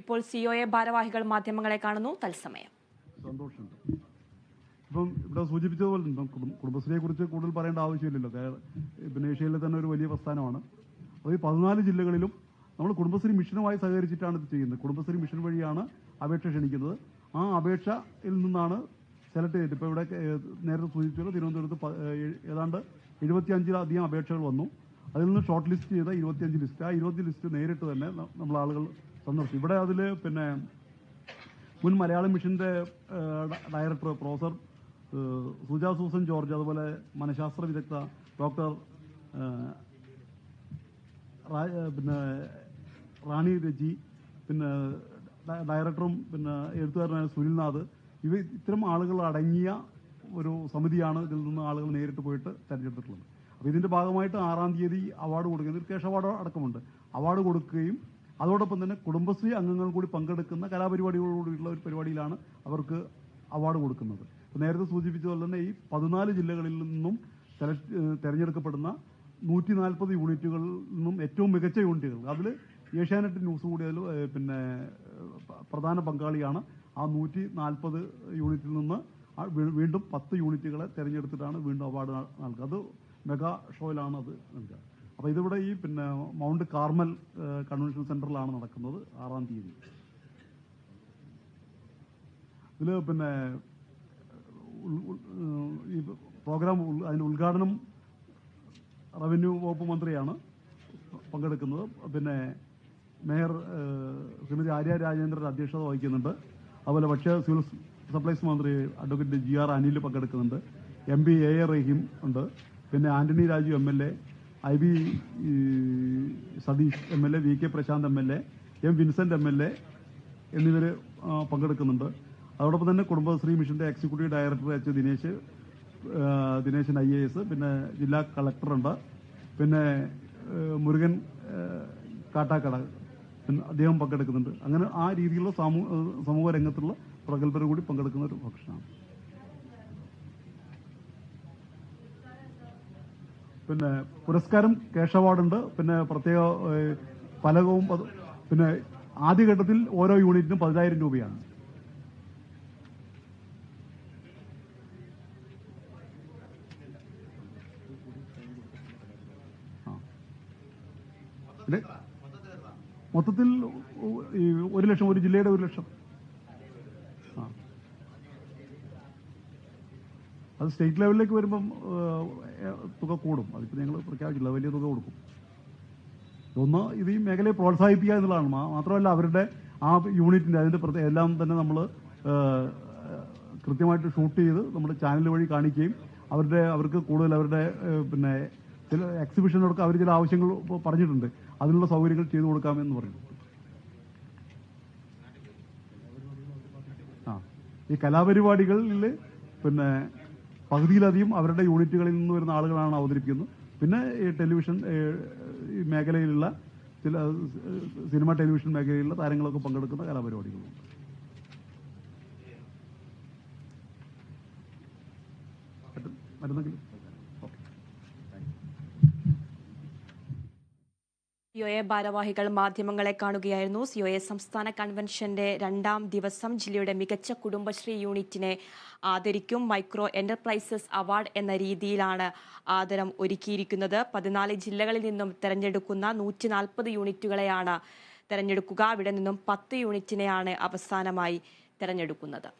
ഇപ്പോൾ സിഒഎ ഭാരവാഹികൾ മാധ്യമങ്ങളെ കാണുന്നു. തത്സമയം. സന്തോഷമുണ്ട്. ഇപ്പം ഇവിടെ സൂചിപ്പിച്ചതുപോലെ കുടുംബശ്രീയെ കുറിച്ച് കൂടുതൽ പറയേണ്ട ആവശ്യമില്ലല്ലോ. പിന്നെ ഏഷ്യയിലെ തന്നെ ഒരു വലിയ പ്രസ്ഥാനമാണ്. അപ്പോൾ ഈ 14 ജില്ലകളിലും നമ്മൾ കുടുംബശ്രീ മിഷനുമായി സഹകരിച്ചിട്ടാണ് ഇത് ചെയ്യുന്നത്. കുടുംബശ്രീ മിഷൻ വഴിയാണ് അപേക്ഷ ക്ഷണിക്കുന്നത്. ആ അപേക്ഷയിൽ നിന്നാണ് സെലക്ട് ചെയ്തിട്ട് ഇപ്പോൾ ഇവിടെ നേരത്തെ സൂചിപ്പിച്ചത് തിരുവനന്തപുരത്ത് ഏതാണ്ട് 75-ലധികം അപേക്ഷകൾ വന്നു. അതിൽ നിന്ന് ഷോർട്ട് ലിസ്റ്റ് ചെയ്ത 25 ലിസ്റ്റ്. ആ 20 ലിസ്റ്റ് നേരിട്ട് തന്നെ നമ്മൾ ആളുകൾ സന്ദർശിച്ചു. ഇവിടെ അതിൽ പിന്നെ മുൻ മലയാളം മിഷൻ്റെ director professor Suja Susan George, അതുപോലെ മനഃശാസ്ത്ര വിദഗ്ധ ഡോക്ടർ പിന്നെ റാണി രജി, പിന്നെ ഡയറക്ടറും പിന്നെ എഴുത്തുകാരനായ സുനിൽനാഥ്, ഇത്തരം ആളുകൾ അടങ്ങിയ ഒരു സമിതിയാണ് ഇതിൽ നിന്ന് ആളുകൾ നേരിട്ട് പോയിട്ട് തിരഞ്ഞെടുത്തിട്ടുള്ളത്. അപ്പോൾ ഇതിൻ്റെ ഭാഗമായിട്ട് 6-ാം തീയതി അവാർഡ് കൊടുക്കുന്നത്, ക്യാഷ് അവാർഡ് അടക്കമുണ്ട്. അവാർഡ് കൊടുക്കുകയും അതോടൊപ്പം തന്നെ കുടുംബശ്രീ അംഗങ്ങൾ കൂടി പങ്കെടുക്കുന്ന കലാപരിപാടികളോടുള്ള ഒരു പരിപാടിയിലാണ് അവർക്ക് അവാർഡ് കൊടുക്കുന്നത്. നേരത്തെ സൂചിപ്പിച്ചതുപോലെ തന്നെ ഈ 14 ജില്ലകളിൽ നിന്നും തിരഞ്ഞെടുക്കപ്പെടുന്ന 140 യൂണിറ്റുകളിൽ നിന്നും ഏറ്റവും മികച്ച യൂണിറ്റുകൾ, അതിൽ ഏഷ്യാനെറ്റ് ന്യൂസ് കൂടി അതിൽ പിന്നെ പ്രധാന പങ്കാളിയാണ്. ആ 140 യൂണിറ്റിൽ നിന്ന് വീണ്ടും 10 യൂണിറ്റുകളെ തിരഞ്ഞെടുത്തിട്ടാണ് വീണ്ടും അവാർഡ് നൽകുക. അത് മെഗാ ഷോയിലാണ് അത് നൽകുക. അപ്പോൾ ഇതിവിടെ ഈ പിന്നെ മൗണ്ട് കാർമൽ കൺവെൻഷൻ സെന്ററിലാണ് നടക്കുന്നത് 6-ാം തീയതി. ഇതിൽ പിന്നെ ഈ പ്രോഗ്രാം അതിൻ്റെ ഉദ്ഘാടനം റവന്യൂ വകുപ്പ് മന്ത്രിയാണ് പങ്കെടുക്കുന്നത്. പിന്നെ മേയർ ശ്രീമതി ആര്യ രാജേന്ദ്രൻ അധ്യക്ഷത വഹിക്കുന്നുണ്ട്. അതുപോലെ ഭക്ഷ്യ സിവിൽ സപ്ലൈസ് മന്ത്രി അഡ്വക്കേറ്റ് GR അനിൽ പങ്കെടുക്കുന്നുണ്ട്. MP A റഹീം ഉണ്ട്. പിന്നെ Antony Raju MLA, IB Satheesh MLA, VK Prasanth MLA, M Vincent MLA എന്നിവർ പങ്കെടുക്കുന്നുണ്ട്. അതോടൊപ്പം തന്നെ കുടുംബശ്രീ മിഷന്റെ executive director H Dineshan IAS, പിന്നെ ജില്ലാ കളക്ടറുണ്ട്, പിന്നെ മുരുകൻ കാട്ടാക്കട അദ്ദേഹം പങ്കെടുക്കുന്നുണ്ട്. അങ്ങനെ ആ രീതിയിലുള്ള സമൂഹ രംഗത്തുള്ള പ്രഗത്ഭർ കൂടി പങ്കെടുക്കുന്ന ഒരു ഫംഗ്ഷനാണ്. പിന്നെ പുരസ്കാരം ക്യാഷ് അവാർഡുണ്ട്. പിന്നെ പ്രത്യേക ഫലകവും. പിന്നെ ആദ്യഘട്ടത്തിൽ ഓരോ യൂണിറ്റിനും 10,000 രൂപയാണ്. മൊത്തത്തിൽ 1 ലക്ഷം, ഒരു ജില്ലയുടെ 1 ലക്ഷം. അത് സ്റ്റേറ്റ് ലെവലിലേക്ക് വരുമ്പം തുക കൂടും. അതിപ്പോൾ ഞങ്ങൾ പ്രഖ്യാപിച്ചില്ല, വലിയ തുക കൊടുക്കും. ഒന്ന്, ഇത് ഈ മേഖലയെ പ്രോത്സാഹിപ്പിക്കുക എന്നുള്ളതാണ്. മാത്രമല്ല അവരുടെ ആ യൂണിറ്റിൻ്റെ അതിൻ്റെ എല്ലാം തന്നെ നമ്മൾ കൃത്യമായിട്ട് ഷൂട്ട് ചെയ്ത് നമ്മുടെ ചാനൽ വഴി കാണിക്കുകയും അവർക്ക് കൂടുതൽ അവരുടെ പിന്നെ ചില എക്സിബിഷനൊക്കെ അവർ ചില ആവശ്യങ്ങൾ പറഞ്ഞിട്ടുണ്ട്. അതിനുള്ള സൗകര്യങ്ങൾ ചെയ്തു കൊടുക്കാമെന്ന് പറഞ്ഞു. ഈ കലാപരിപാടികളിൽ പിന്നെ പകുതിയിലധികം അവരുടെ യൂണിറ്റുകളിൽ നിന്ന് വരുന്ന ആളുകളാണ് അവതരിപ്പിക്കുന്നത്. പിന്നെ ഈ ടെലിവിഷൻ മേഖലയിലുള്ള ചില സിനിമ ടെലിവിഷൻ മേഖലയിലുള്ള താരങ്ങളൊക്കെ പങ്കെടുക്കുന്ന കലാപരിപാടികളുണ്ട്. മരുന്നെങ്കിലും സിഒഎ ഭാരവാഹികൾ മാധ്യമങ്ങളെ കാണുകയായിരുന്നു. സിഒഎ സംസ്ഥാന കൺവെൻഷന്റെ 2-ാം ദിവസം ജില്ലയുടെ മികച്ച കുടുംബശ്രീ യൂണിറ്റിനെ ആദരിക്കും. മൈക്രോ എന്റർപ്രൈസസ് അവാർഡ് എന്ന രീതിയിലാണ് ആദരം ഒരുക്കിയിരിക്കുന്നത്. 14 ജില്ലകളിൽ നിന്നും തെരഞ്ഞെടുക്കുന്ന 140 യൂണിറ്റുകളെയാണ് തെരഞ്ഞെടുക്കുക. അവിടെ നിന്നും 10 യൂണിറ്റിനെയാണ് അവസാനമായി തെരഞ്ഞെടുക്കുന്നത്.